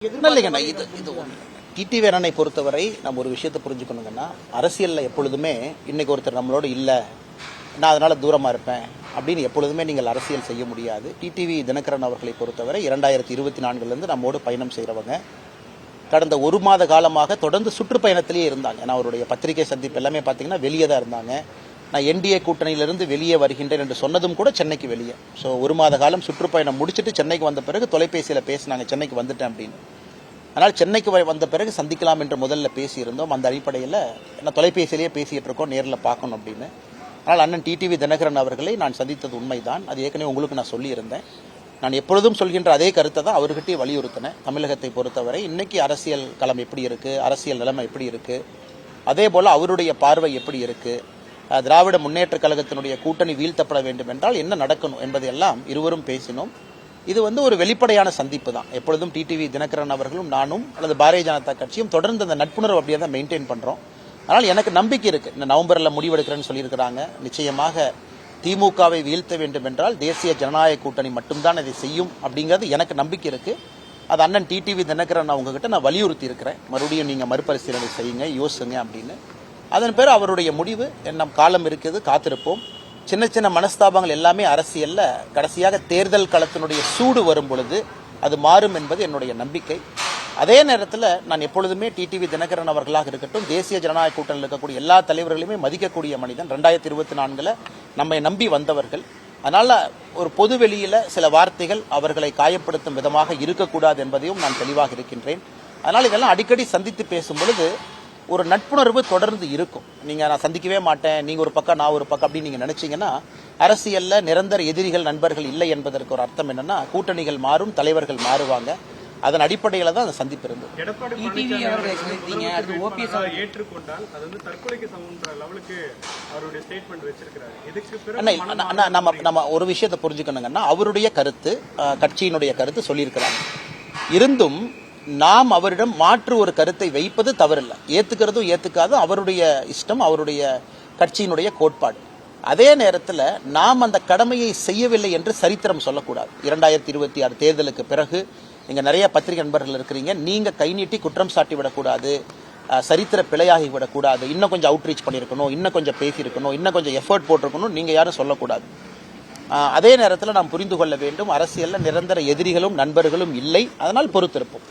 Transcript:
இல்லைங்கண்ணா, இது டிடிவி அண்ணனை பொறுத்தவரை நம்ம ஒரு விஷயத்தை புரிஞ்சுக்கணுங்கன்னா, அரசியலில் எப்பொழுதுமே இன்னைக்கு ஒருத்தர் நம்மளோட இல்லை, நான் அதனால தூரமாக இருப்பேன் அப்படின்னு எப்பொழுதுமே நீங்கள் அரசியல் செய்ய முடியாது. டிடிவி தினகரன் அவர்களை பொறுத்தவரை 2024 நம்மோடு பயணம் செய்கிறவங்க. கடந்த ஒரு மாத காலமாக தொடர்ந்து சுற்றுப்பயணத்திலேயே இருந்தாங்க. ஏன்னா அவருடைய பத்திரிகை சந்திப்பு எல்லாமே பார்த்தீங்கன்னா வெளியே தான் இருந்தாங்க. நான் என்டிஏ கூட்டணியிலிருந்து வெளியே வருகின்றேன் என்று சொன்னதும் கூட சென்னைக்கு வெளியே. ஸோ ஒரு மாத காலம் சுற்றுப்பயணம் முடிச்சுட்டு சென்னைக்கு வந்த பிறகு தொலைபேசியில் பேசினாங்க, சென்னைக்கு வந்துட்டேன் அப்படின்னு. ஆனால் சென்னைக்கு வந்த பிறகு சந்திக்கலாம் என்று முதல்ல பேசியிருந்தோம். அந்த அடிப்படையில் நான் தொலைபேசியிலேயே பேசிகிட்டு இருக்கோம், நேரில் பார்க்கணும் அப்படின்னு. ஆனால் அண்ணன் டிடிவி தினகரன் அவர்களை நான் சந்தித்தது உண்மைதான். அது ஏற்கனவே உங்களுக்கு நான் சொல்லியிருந்தேன். நான் எப்பொழுதும் சொல்கின்ற அதே கருத்தை தான் அவர்கிட்டயே வலியுறுத்தினேன். தமிழகத்தை பொறுத்தவரை இன்னைக்கு அரசியல் களம் எப்படி இருக்குது, அரசியல் நிலைமை எப்படி இருக்குது, அதே போல் அவருடைய பார்வை எப்படி இருக்குது, திராவிட முன்னேற்ற கழகத்தினுடைய கூட்டணி வீழ்த்தப்பட வேண்டும் என்றால் என்ன நடக்கணும் என்பதையெல்லாம் இருவரும் பேசினோம். இது ஒரு வெளிப்படையான சந்திப்பு தான். எப்பொழுதும் டிடிவி தினகரன் அவர்களும் நானும் அல்லது பாரதிய ஜனதா கட்சியும் தொடர்ந்து அந்த நட்புணர்வு அப்படியே தான் மெயின்டைன் பண்ணுறோம். ஆனால் எனக்கு நம்பிக்கை இருக்குது. இந்த நவம்பரில் முடிவெடுக்கிறேன்னு சொல்லியிருக்கிறாங்க. நிச்சயமாக திமுகவை வீழ்த்த வேண்டும் என்றால் தேசிய ஜனநாயக கூட்டணி மட்டும்தான் அதை செய்யும் அப்படிங்கிறது எனக்கு நம்பிக்கை இருக்குது. அது அண்ணன் டிடிவி தினகரன் அவங்ககிட்ட நான் வலியுறுத்தி இருக்கிறேன். மறுபடியும் நீங்கள் மறுபரிசீலனை செய்யுங்க, யோசிங்க அப்படின்னு. அதன் பேர் அவருடைய முடிவு. நம் காலம் இருக்குது, காத்திருப்போம். சின்ன சின்ன மனஸ்தாபங்கள் எல்லாமே அரசியல்ல கடைசியாக தேர்தல் களத்தினுடைய சூடு வரும் பொழுது அது மாறும் என்பது என்னுடைய நம்பிக்கை. அதே நேரத்தில் நான் எப்பொழுதுமே டிடிவி தினகரன் அவர்களாக இருக்கட்டும், தேசிய ஜனநாயக கூட்டணியில் இருக்கக்கூடிய எல்லா தலைவர்களையுமே மதிக்கக்கூடிய மனிதன். 2024 நம்மை நம்பி வந்தவர்கள். அதனால ஒரு பொது வெளியில சில வார்த்தைகள் அவர்களை காயப்படுத்தும் விதமாக இருக்கக்கூடாது என்பதையும் நான் தெளிவாக இருக்கின்றேன். அதனால் இதெல்லாம் அடிக்கடி சந்தித்து பேசும் பொழுது ஒரு நட்புணர்வு தொடர்ந்து இருக்கும். நான் சந்திக்கவே மாட்டேன், நீங்க ஒரு பக்கம் நான் ஒரு பக்கம் அப்படின்னு நீங்க நினைச்சீங்கன்னா அரசியல்ல நிரந்தர எதிரிகள் நண்பர்கள் இல்லை என்பதற்கு ஒரு அர்த்தம் என்னன்னா, கூட்டணிகள் மாறும், தலைவர்கள் மாறுவாங்க. அதன் அடிப்படையில் தான் அந்த சந்திப்பு இருந்தது. நம்ம ஒரு விஷயத்தை புரிஞ்சுக்கணுங்கன்னா, அவருடைய கருத்து, கட்சியினுடைய கருத்து சொல்லியிருக்கிறாங்க. இருந்தும் நாம் அவரிடம் மாற்று ஒரு கருத்தை வைப்பது தவறில்லை. ஏத்துக்கிறதும் ஏத்துக்காதும் அவருடைய இஷ்டம், அவருடைய கட்சியினுடைய கோட்பாடு. அதே நேரத்தில் நாம் அந்த கடமையை செய்யவில்லை என்று சரித்திரம் சொல்லக்கூடாது. 2026 தேர்தலுக்கு பிறகு நீங்க நிறைய பத்திரிகை நண்பர்கள் இருக்கிறீங்க, நீங்க கை நீட்டி குற்றம் சாட்டி விடக்கூடாது, சரித்திர பிழையாகி விடக்கூடாது, இன்னும் கொஞ்சம் அவுட்ரீச் பண்ணியிருக்கணும், இன்னும் கொஞ்சம் பேசியிருக்கணும், இன்னும் கொஞ்சம் எஃபர்ட் போட்டிருக்கணும், நீங்க யாரும் சொல்லக்கூடாது. அதே நேரத்தில் நாம் புரிந்து கொள்ள வேண்டும், அரசியலில் நிரந்தர எதிரிகளும் நண்பர்களும் இல்லை. அதனால் பொறுத்திருப்போம்.